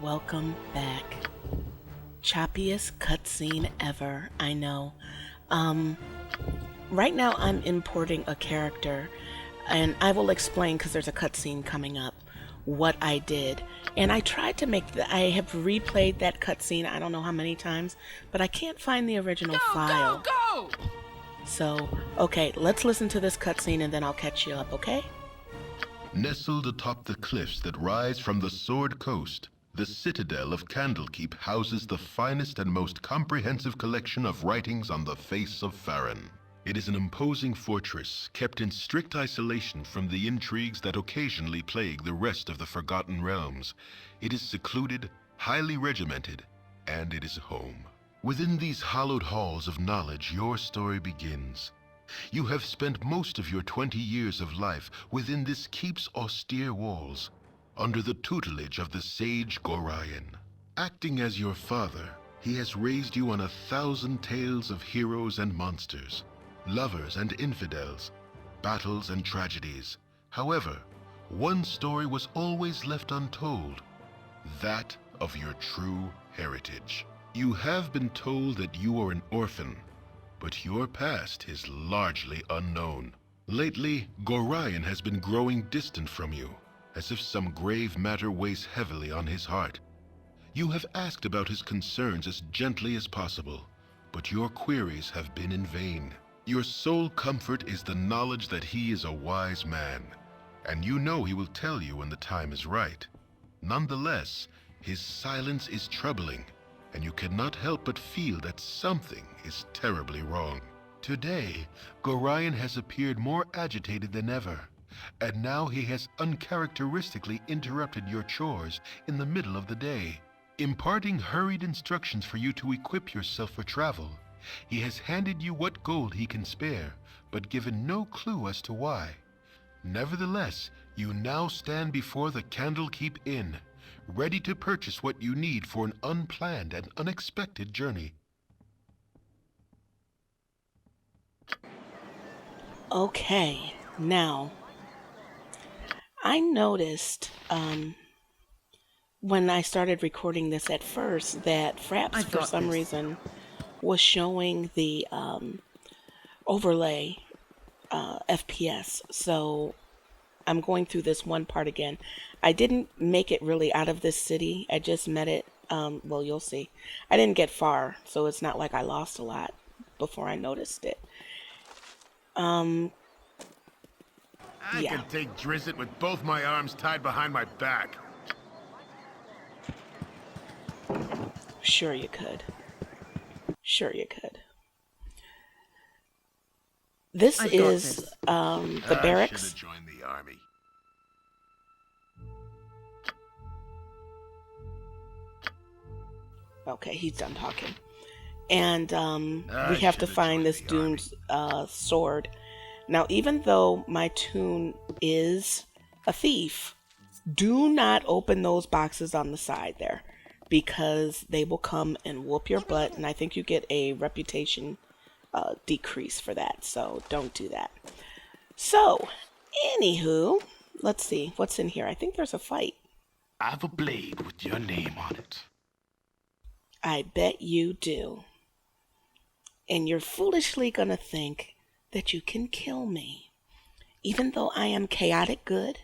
Welcome back. Choppiest cutscene ever, I know. Um, right now I'm importing a character, and I will explain because there's a cutscene coming up what I did. And I tried to I have replayed that cutscene I don't know how many times, but I can't find the original file. Go! So, okay, let's listen to this cutscene and then I'll catch you up, okay? Nestled atop the cliffs that rise from the Sword Coast, the citadel of Candlekeep houses the finest and most comprehensive collection of writings on the face of Farron. It is an imposing fortress, kept in strict isolation from the intrigues that occasionally plague the rest of the Forgotten Realms. It is secluded, highly regimented, and it is home. Within these hallowed halls of knowledge, your story begins. You have spent most of your 20 years of life within this keep's austere walls, under the tutelage of the sage Gorion. Acting as your father, he has raised you on 1,000 tales of heroes and monsters, lovers and infidels, battles and tragedies. However, one story was always left untold, that of your true heritage. You have been told that you are an orphan, but your past is largely unknown. Lately, Gorion has been growing distant from you, as if some grave matter weighs heavily on his heart. You have asked about his concerns as gently as possible, but your queries have been in vain. Your sole comfort is the knowledge that he is a wise man, and you know he will tell you when the time is right. Nonetheless, his silence is troubling, and you cannot help but feel that something is terribly wrong. Today, Gorion has appeared more agitated than ever, and now he has uncharacteristically interrupted your chores in the middle of the day, imparting hurried instructions for you to equip yourself for travel. He has handed you what gold he can spare, but given no clue as to why. Nevertheless, you now stand before the Candlekeep Inn, ready to purchase what you need for an unplanned and unexpected journey. Okay, now, I noticed when I started recording this at first that Fraps, for some reason, was showing the overlay FPS. So I'm going through this one part again. I didn't make it really out of this city. I just met it. Well, you'll see. I didn't get far, so it's not like I lost a lot before I noticed it. I Yeah. can take Drizzt with both my arms tied behind my back. Sure you could. Sure you could. This is the I barracks. should have joined the army. Okay, he's done talking. And I we have to should have find joined this the Doom's sword. Now, even though my tune is a thief, do not open those boxes on the side there, because they will come and whoop your butt, and I think you get a reputation decrease for that, so don't do that. So, anywho, let's see, what's in here? I think there's a fight. I have a blade with your name on it. I bet you do. And you're foolishly gonna think that you can kill me. Even though I am chaotic good,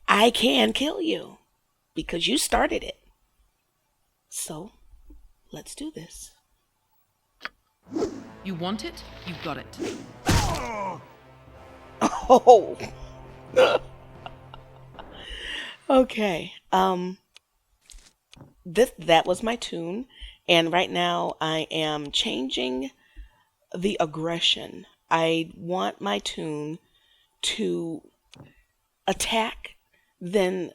I can kill you because you started it. So, let's do this. You want it? You got it. Oh. Okay. That was my tune, and right now I am changing the aggression. I want my tune to attack, then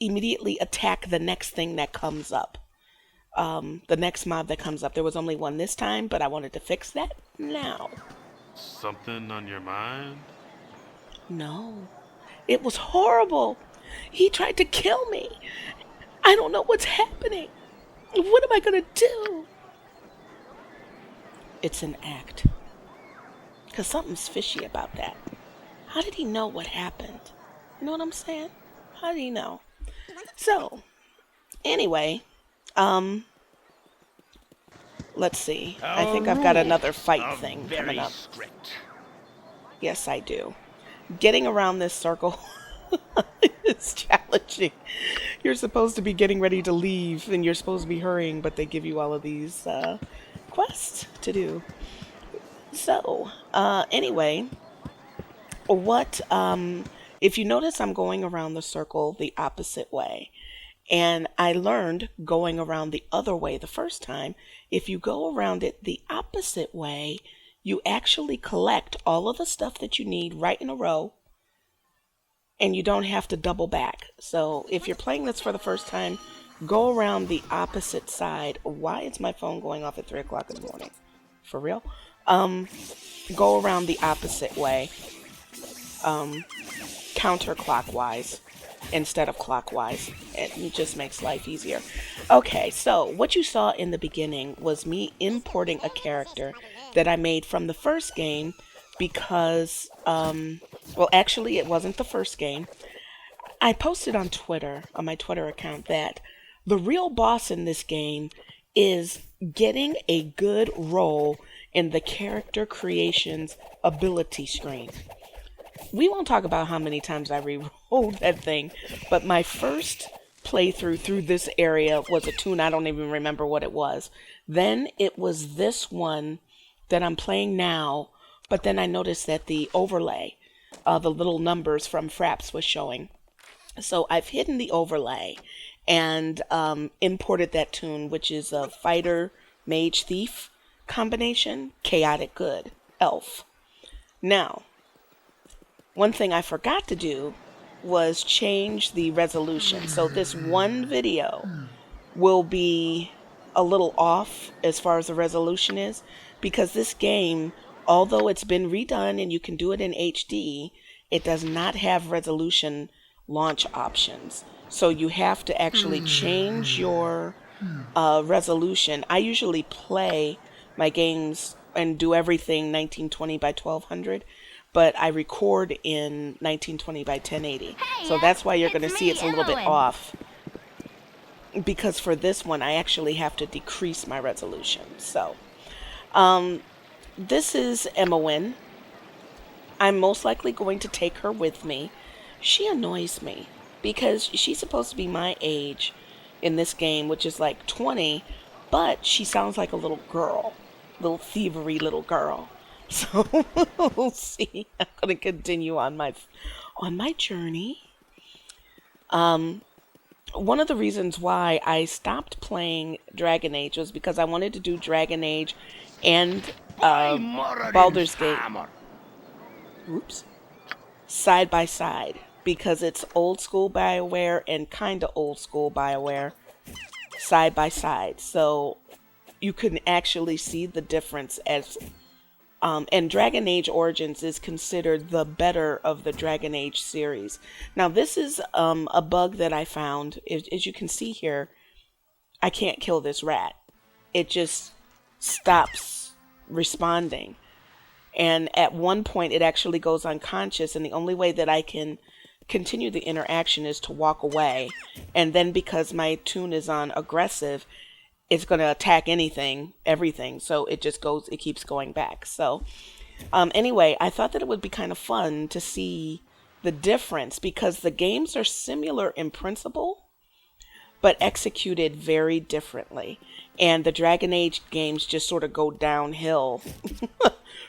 immediately attack the next thing that comes up. The next mob that comes up. There was only one this time, but I wanted to fix that now. Something on your mind? No. It was horrible. He tried to kill me. I don't know what's happening. What am I gonna do? It's an act. Because something's fishy about that. How did he know what happened? You know what I'm saying? How did he know? So, anyway, um, let's see. I think I've got another fight thing coming up. Strict. Yes, I do. Getting around this circle is challenging. You're supposed to be getting ready to leave, and you're supposed to be hurrying, but they give you all of these quests to do. So, anyway, what, if you notice, I'm going around the circle the opposite way. And I learned going around the other way the first time, if you go around it the opposite way, you actually collect all of the stuff that you need right in a row, and you don't have to double back. So if you're playing this for the first time, go around the opposite side. Why is my phone going off at 3 o'clock in the morning? For real? Go around the opposite way, counterclockwise instead of clockwise. It just makes life easier. Okay, so what you saw in the beginning was me importing a character that I made from the first game because, well, actually, it wasn't the first game. I posted on Twitter, on my Twitter account, that the real boss in this game is getting a good role in the character creation's ability screen. We won't talk about how many times I re-rolled that thing, but my first playthrough through this area was a tune. I don't even remember what it was. Then it was this one that I'm playing now, but then I noticed that the overlay, the little numbers from Fraps was showing. So I've hidden the overlay and imported that tune, which is a fighter, mage, thief combination, chaotic good, elf. Now, one thing I forgot to do was change the resolution. So this one video will be a little off as far as the resolution is, because this game, although it's been redone and you can do it in HD, it does not have resolution launch options. So you have to actually change your resolution. I usually play my games and do everything 1920 by 1200, but I record in 1920 by 1080. So that's why you're going to see it's a little bit off. Because for this one, I actually have to decrease my resolution. So, this is Emma. I'm most likely going to take her with me. She annoys me because she's supposed to be my age in this game, which is like 20, but she sounds like a little girl, little thievery little girl. So we'll see. I'm going to continue on my journey. One of the reasons why I stopped playing Dragon Age was because I wanted to do Dragon Age and Baldur's Gate. Oops. Side by side, because it's old school BioWare and kind of old school BioWare side by side. So you can actually see the difference as and Dragon Age Origins is considered the better of the Dragon Age series. Now, this is a bug that I found. As you can see here, I can't kill this rat. It just stops responding. And at one point, it actually goes unconscious, and the only way that I can continue the interaction is to walk away. And then because my tune is on aggressive, it's going to attack everything. So it keeps going back. So anyway, I thought that it would be kind of fun to see the difference, because the games are similar in principle, but executed very differently. And the Dragon Age games just sort of go downhill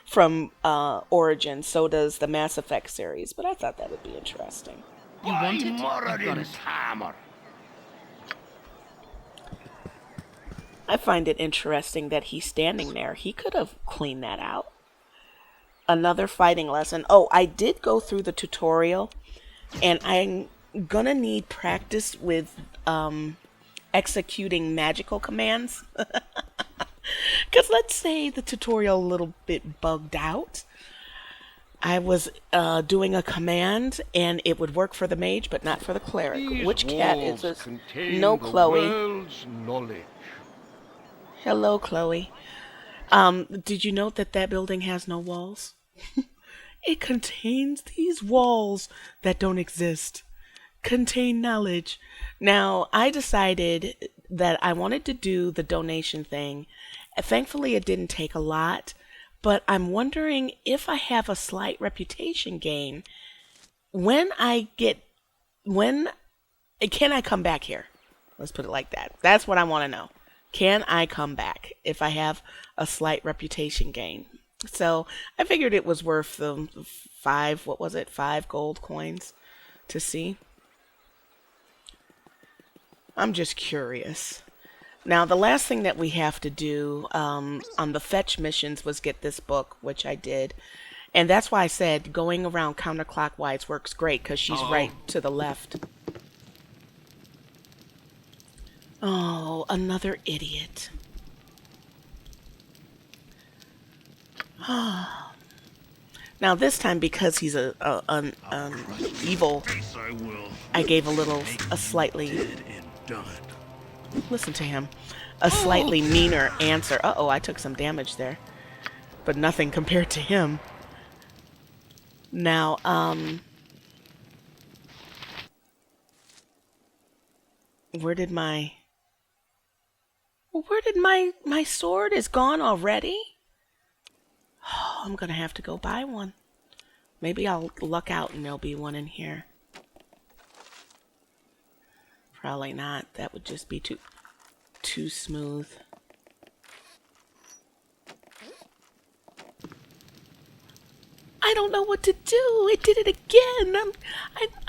from Origins. So does the Mass Effect series. But I thought that would be interesting. You want it? You've got it. I find it interesting that he's standing there. He could have cleaned that out. Another fighting lesson. Oh, I did go through the tutorial, and I'm gonna need practice with executing magical commands. Because let's say the tutorial a little bit bugged out. I was doing a command, and it would work for the mage, but not for the cleric. Which cat is this? No, Chloe. Hello, Chloe. Did you note that building has no walls? It contains these walls that don't exist. Contain knowledge. Now, I decided that I wanted to do the donation thing. Thankfully, it didn't take a lot, but I'm wondering if I have a slight reputation gain when can I come back here? Let's put it like that. That's what I want to know. Can I come back if I have a slight reputation gain? So I figured it was worth the five gold coins to see. I'm just curious. Now, the last thing that we have to do on the fetch missions was get this book, which I did. And that's why I said going around counterclockwise works great, because she's right to the left. Oh, another idiot. Now this time, because he's an evil, I gave a slightly, listen to him, a slightly meaner answer. Uh-oh, I took some damage there, but nothing compared to him. Now, where did my sword is gone already? Oh, I'm gonna have to go buy one. Maybe I'll luck out and there'll be one in here. Probably not. That would just be too smooth. I don't know what to do. It did it again.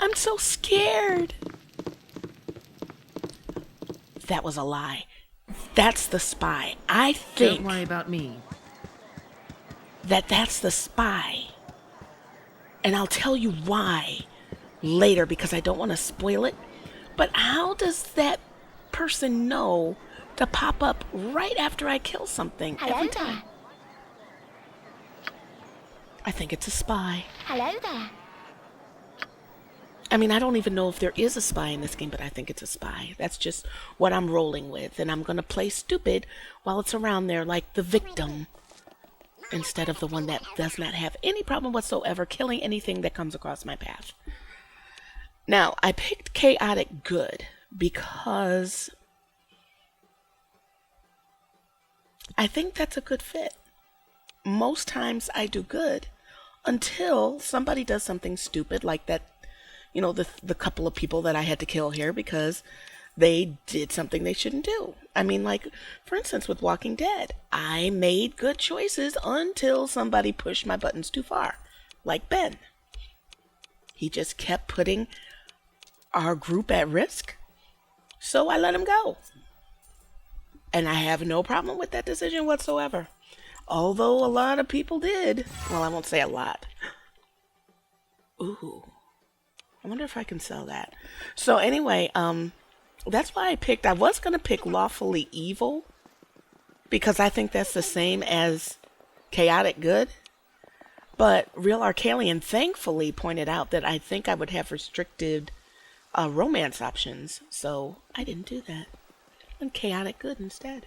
I'm so scared. That was a lie. That's the spy. I think. Don't worry about me. That's the spy. And I'll tell you why later, because I don't want to spoil it. But how does that person know to pop up right after I kill something every time? I think it's a spy. Hello there. I mean, I don't even know if there is a spy in this game, but I think it's a spy. That's just what I'm rolling with. And I'm going to play stupid while it's around there like the victim, instead of the one that does not have any problem whatsoever killing anything that comes across my path. Now, I picked chaotic good because I think that's a good fit. Most times I do good until somebody does something stupid like that, the couple of people that I had to kill here because they did something they shouldn't do. I mean, like, for instance, with Walking Dead, I made good choices until somebody pushed my buttons too far, like Ben. He just kept putting our group at risk, so I let him go. And I have no problem with that decision whatsoever. Although a lot of people did. Well, I won't say a lot. Ooh. I wonder if I can sell that. So anyway, that's why I was going to pick Lawfully Evil, because I think that's the same as Chaotic Good. But Real Arcalian thankfully pointed out that I think I would have restricted romance options. So I didn't do that. I went Chaotic Good instead.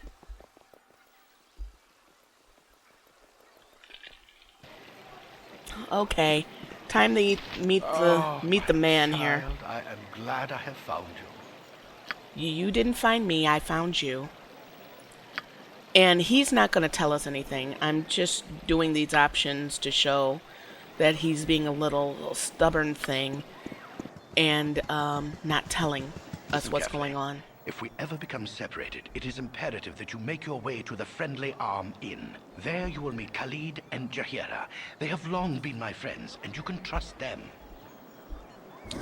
Okay, time to meet the man here. I am glad I have found you. You didn't find me, I found you. And he's not going to tell us anything. I'm just doing these options to show that he's being a little stubborn thing and not telling us what's going on. If we ever become separated, it is imperative that you make your way to the Friendly Arm Inn. There you will meet Khalid and Jahira. They have long been my friends, and you can trust them.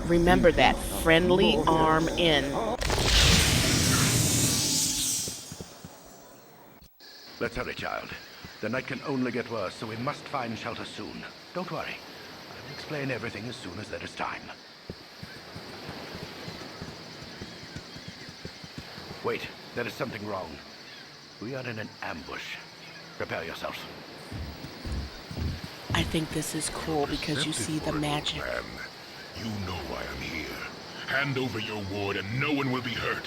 Remember that. Friendly Arm Inn. Let's hurry, child. The night can only get worse, so we must find shelter soon. Don't worry. I will explain everything as soon as there is time. Wait, there is something wrong. We are in an ambush. Prepare yourself. I think this is cool because you see the magic. Man, you know why I'm here. Hand over your ward and no one will be hurt.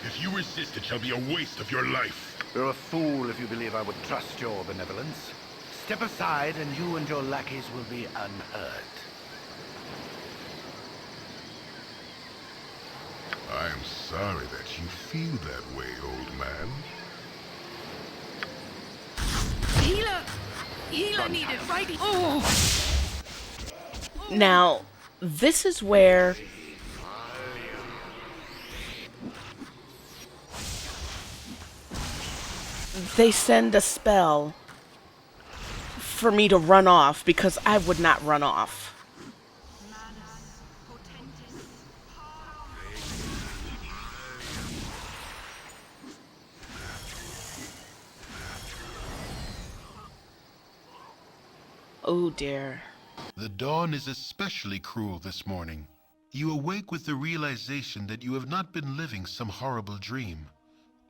If you resist, it shall be a waste of your life. You're a fool if you believe I would trust your benevolence. Step aside and you and your lackeys will be unhurt. I'm sorry that you feel that way, old man. Healer needed, right? Oh! Now, this is where they send a spell for me to run off because I would not run off. Oh dear. The dawn is especially cruel this morning. You awake with the realization that you have not been living some horrible dream.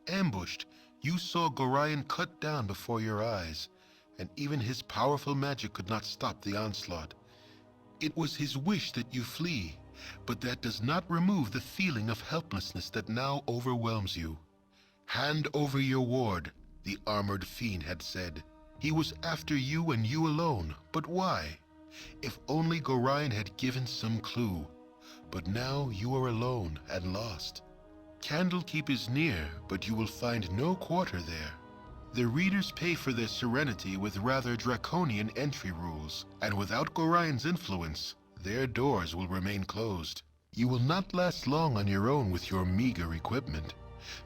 Ambushed, you saw Gorion cut down before your eyes, and even his powerful magic could not stop the onslaught. It was his wish that you flee, but that does not remove the feeling of helplessness that now overwhelms you. Hand over your ward, the armored fiend had said. He was after you and you alone, but why? If only Gorion had given some clue. But now you are alone and lost. Candlekeep is near, but you will find no quarter there. The readers pay for their serenity with rather draconian entry rules, and without Gorion's influence, their doors will remain closed. You will not last long on your own with your meager equipment.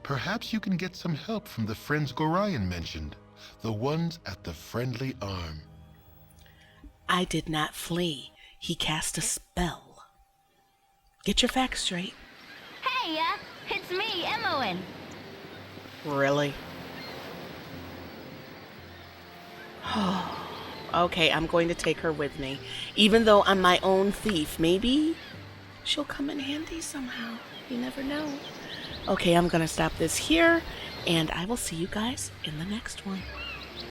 Perhaps you can get some help from the friends Gorion mentioned, the ones at the Friendly Arm. I did not flee. He cast a spell. Get your facts straight. Hey, it's me, Emmoen. Really? Okay, I'm going to take her with me. Even though I'm my own thief, maybe she'll come in handy somehow. You never know. Okay, I'm going to stop this here, and I will see you guys in the next one.